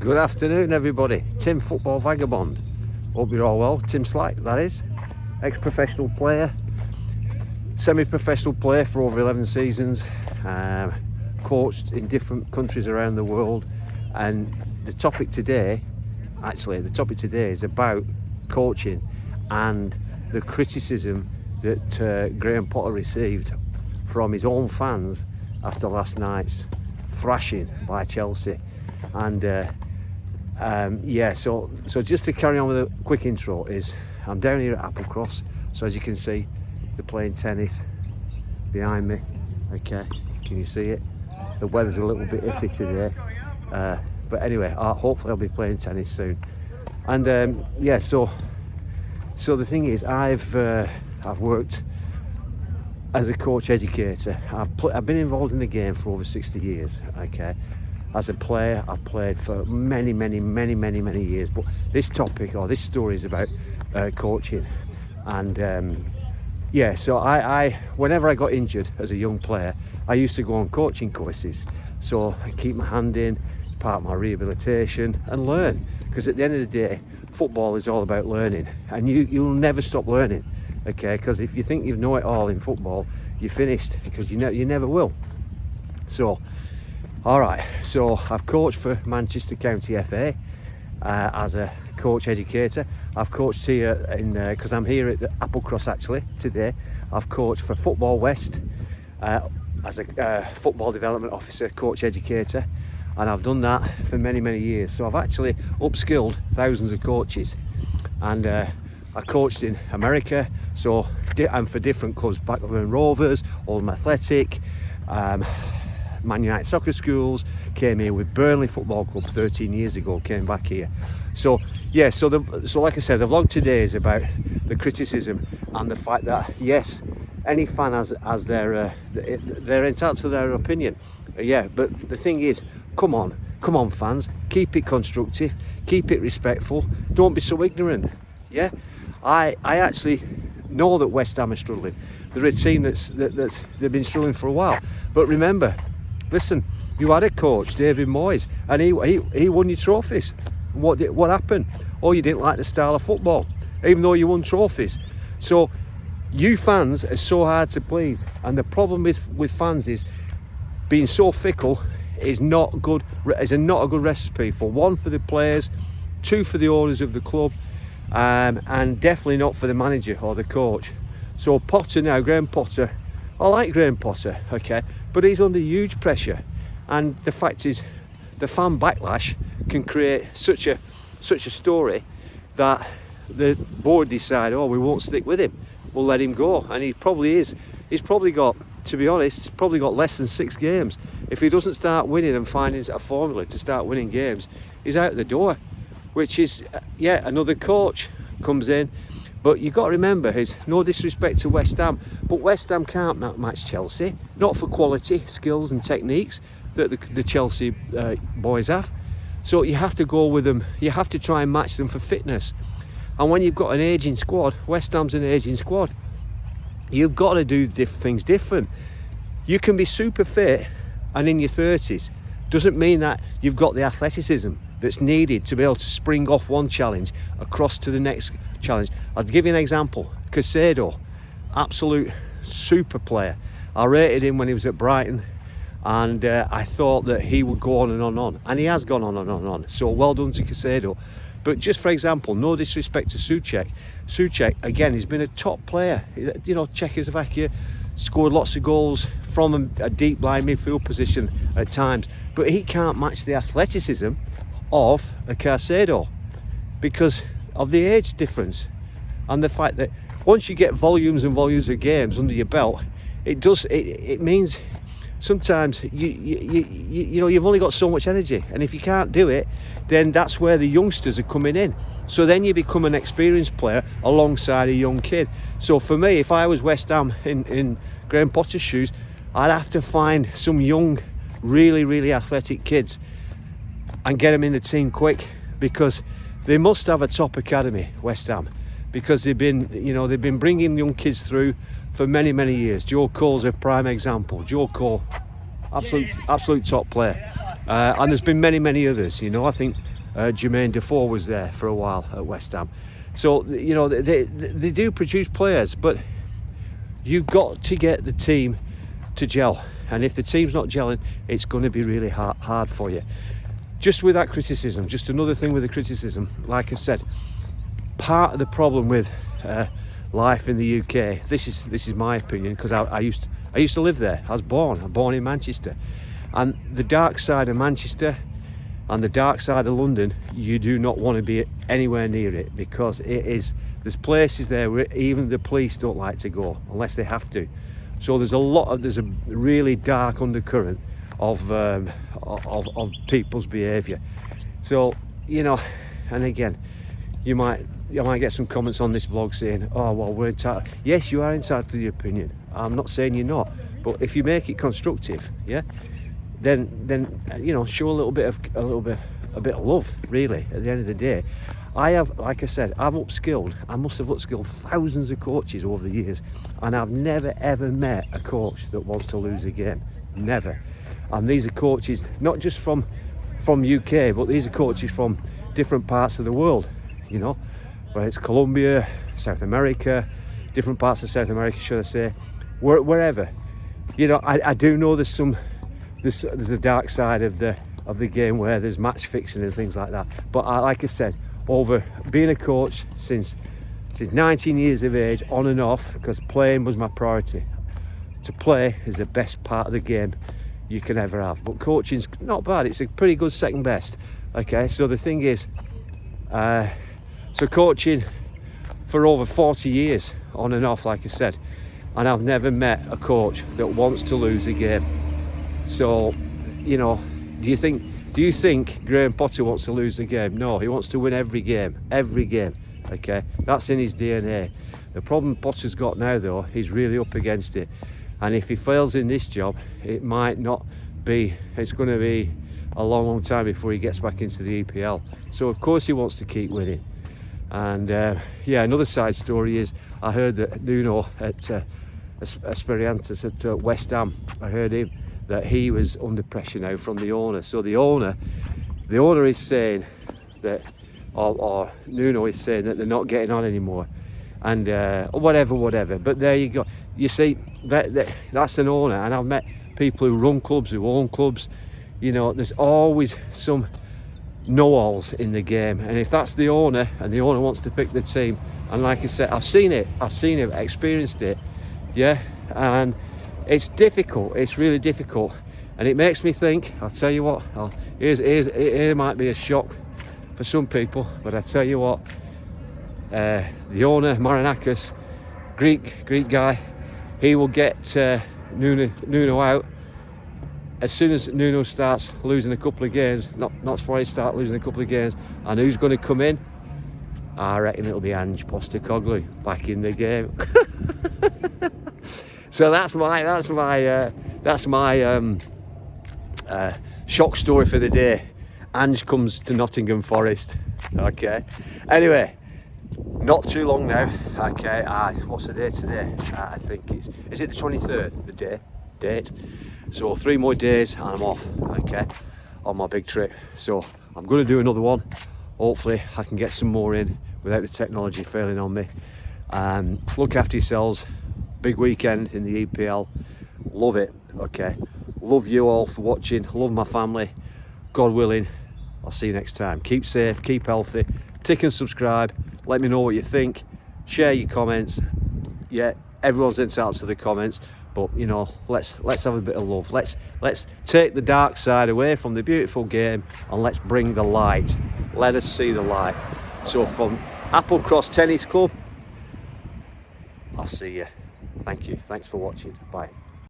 Good afternoon, everybody. Tim, football vagabond. Hope you're all well. Tim Slack, that is. Ex-professional player, semi-professional player for over 11 seasons. Coached in different countries around the world. And the topic today is about coaching and the criticism that Graham Potter received from his own fans after last night's thrashing by Chelsea. And so just to carry on with a quick intro, is I'm down here at Applecross. So as you can see, they're playing tennis behind me. Okay, can you see it? The weather's a little bit iffy today, but anyway, hopefully I'll be playing tennis soon. And so the thing is, I've worked as a coach educator. I've been involved in the game for over 60 years. Okay, as a player, I've played for many years. But this topic or this story is about coaching. And so I whenever I got injured as a young player, I used to go on coaching courses. So I keep my hand in, part of my rehabilitation, and learn. Because at the end of the day, football is all about learning, and you'll never stop learning. Okay, because if you think you know it all in football, you're finished, because you never will. So, all right. So I've coached for Manchester County FA as a coach educator. I've coached here because I'm here at Applecross actually today. I've coached for Football West as a football development officer, coach educator, and I've done that for many years. So I've actually upskilled thousands of coaches, and I coached in America, and for different clubs, Blackburn Rovers, Oldham Athletic, Man United Soccer Schools. Came here with Burnley Football Club 13 years ago, came back here. So like I said, the vlog today is about the criticism and the fact that, yes, any fan has they're entitled to their opinion. But the thing is, come on fans, keep it constructive, keep it respectful, don't be so ignorant. Yeah, I actually know that West Ham are struggling. They're a team that's they've been struggling for a while. But remember, listen, you had a coach, David Moyes, and he won your trophies. What happened? Oh, you didn't like the style of football, even though you won trophies. So you fans are so hard to please, and the problem with fans is being so fickle is not good. Is not a good recipe for one, for the players, two, for the owners of the club, and definitely not for the manager or the coach. So Potter now, Graham Potter, I like Graham Potter, okay, but he's under huge pressure, and the fact is, the fan backlash can create such a story that the board decide, we won't stick with him, we'll let him go. And he's probably got, to be honest, less than 6 games. If he doesn't start winning and finding a formula to start winning games, he's out the door. Which is, another coach comes in. But you've got to remember, is no disrespect to West Ham, but West Ham can't match Chelsea, not for quality, skills and techniques that the Chelsea boys have. So you have to go with them, you have to try and match them for fitness. And when you've got an ageing squad, West Ham's an ageing squad, you've got to do things different. You can be super fit and in your 30s, doesn't mean that you've got the athleticism that's needed to be able to spring off one challenge across to the next challenge. I'll give you an example. Casado, absolute super player. I rated him when he was at Brighton, and I thought that he would go on and on, and he has gone on and on. So well done to Casado. But just for example, no disrespect to Souček. Souček, again, he's been a top player. You know, Czechoslovakia, scored lots of goals from a deep line midfield position at times, but he can't match the athleticism of a Casado because of the age difference and the fact that once you get volumes and volumes of games under your belt, it means sometimes you've only got so much energy, and if you can't do it, then that's where the youngsters are coming in. So then you become an experienced player alongside a young kid. So for me, if I was West Ham in Graham Potter's shoes, I'd have to find some young, really athletic kids and get them in the team quick, because they must have a top academy, West Ham, because they've been bringing young kids through for many years. Joe Cole's a prime example. Joe Cole, absolute top player, and there's been many others. I think Jermaine Defoe was there for a while at West Ham. So, you know, they do produce players, but you've got to get the team to gel. And if the team's not gelling, it's going to be really hard for you. Just with that criticism, just another thing with the criticism, like I said, part of the problem with life in the UK, this is my opinion, because I used to live there. I was born in Manchester, and the dark side of Manchester and the dark side of London, you do not want to be anywhere near it, because there's places there where even the police don't like to go unless they have to. So there's a really dark undercurrent of people's behaviour. So, you know, and again, you might get some comments on this blog saying, oh well, we're entitled. Yes, you are entitled to your opinion. I'm not saying you're not, but if you make it constructive, yeah, then you know, show a bit of love, really. At the end of the day, like I said, I must have upskilled thousands of coaches over the years, and I've never ever met a coach that wants to lose a game. Never. And these are coaches not just from UK, but these are coaches from different parts of the world, you know, whether it's Colombia, South America, different parts of South America, should I say, wherever. You know, I do know there's a dark side of the game where there's match fixing and things like that. But like I said, over being a coach since 19 years of age, on and off, because playing was my priority. To play is the best part of the game you can ever have. But coaching's not bad. It's a pretty good second best. Okay, so the thing is, so coaching for over 40 years, on and off, like I said, and I've never met a coach that wants to lose a game. So, you know, do you think Graham Potter wants to lose the game? No, he wants to win every game. Okay, that's in his DNA. The problem Potter's got now, though, he's really up against it, and if he fails in this job, it's going to be a long time before he gets back into the EPL. So of course he wants to keep winning. And yeah, another side story is I heard that Nuno at Esperantes at West Ham, I heard him that he was under pressure now from the owner. So the owner is saying that, or Nuno is saying that they're not getting on anymore, and whatever. But there you go. You see, that's an owner, and I've met people who run clubs, who own clubs. You know, there's always some know-alls in the game, and if that's the owner, and the owner wants to pick the team, and like I said, I've seen it, experienced it, yeah, and it's difficult. It's really difficult, and it makes me think. I'll tell you what. Here might be a shock for some people, but I tell you what. The owner, Marinakis, Greek guy, he will get Nuno out as soon as Nuno starts losing a couple of games. Not before he starts losing a couple of games. And who's going to come in? I reckon it'll be Ange Postecoglou back in the game. So that's my shock story for the day. Ange comes to Nottingham Forest. Okay. Anyway, not too long now. Okay. What's the date today? I think is it the 23rd? The date. So 3 more days and I'm off. Okay, on my big trip. So I'm going to do another one. Hopefully I can get some more in without the technology failing on me. Look after yourselves. Big weekend in the EPL. Love it. Okay. Love you all for watching. Love my family. God willing, I'll see you next time. Keep safe, keep healthy. Tick and subscribe. Let me know what you think. Share your comments. Yeah, everyone's entitled to the comments, but you know, let's have a bit of love. Let's take the dark side away from the beautiful game, and let's bring the light. Let us see the light. So from Applecross Tennis Club, I'll see you. Thank you. Thanks for watching. Bye.